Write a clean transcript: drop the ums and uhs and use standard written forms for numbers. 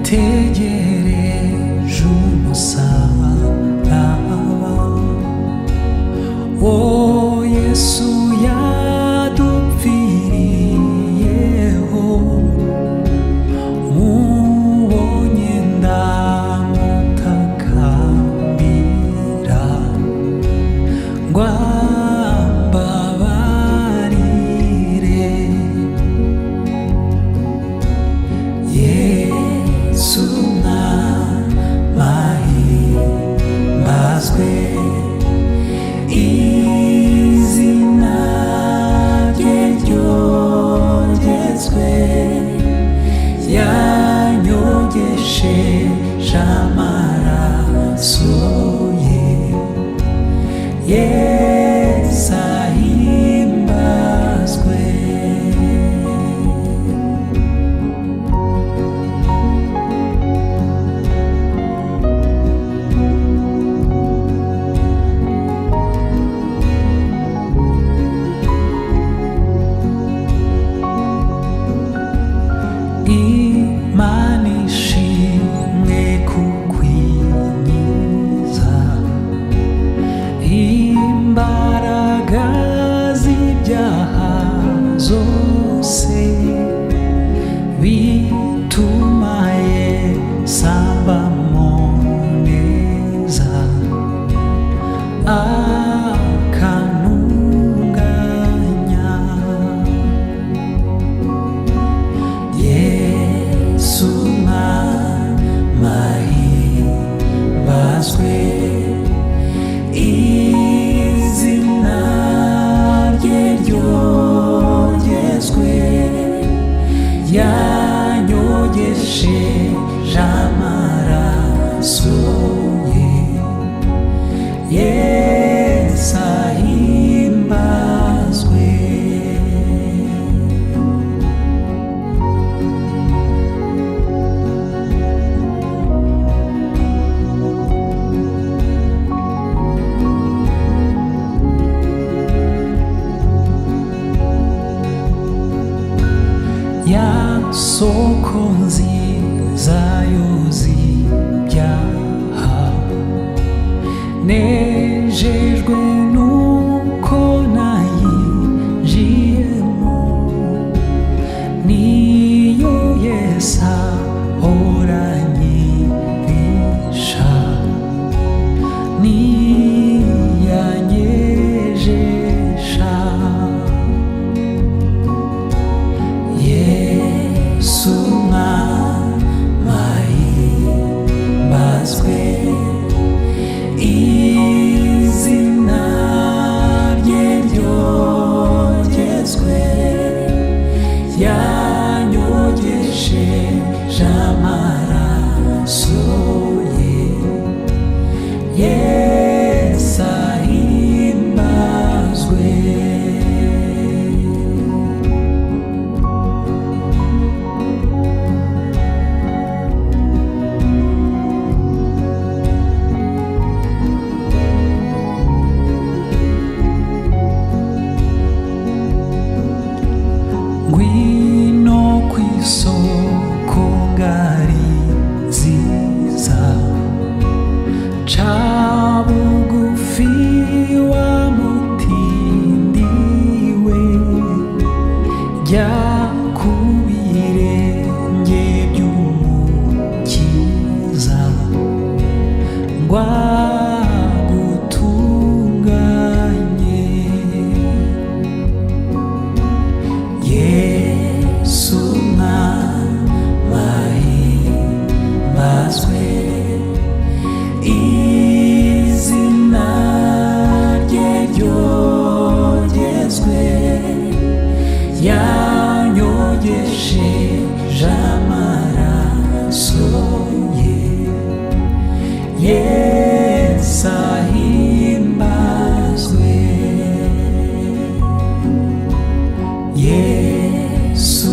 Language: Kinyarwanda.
tegereje umusaraba, o Yesu yadupfiriyeho, mubonye ndamutakambira ngo ambabarire. Yesu nahimbazwe, izina rye ryogezwe, yanyogesheje amaraso ye. Yesu ahimbazwe. Imana ishimwe kukwinyiza, imbaraga z'ibyaha zose bitumaye sambamo neza, akantunganya. Yesu nahimbazwe, izina rye ryogezwe, yanyogesheje amaraso ye. Yesu ahimbazwe. Ya soko nziza yoza ibyaha, nejejwe nuko nayinjiyemo, niyo Yesu ahora anyigisha, niyanyejesha. Yesu nahimbazwe, izina rye ryogezwe, yanyogesheje amaraso ye. Yesu ahimbazwe. Ngwino kw'isoko ngari nziza, ca bugufi wamutindi jya ku birenge by'Umukiza ngo agutunganye. Yesu nahimbazwe, izina rye ryogezwe, yanyogesheje amaraso ye. Yesu ahimbazwe. Yesu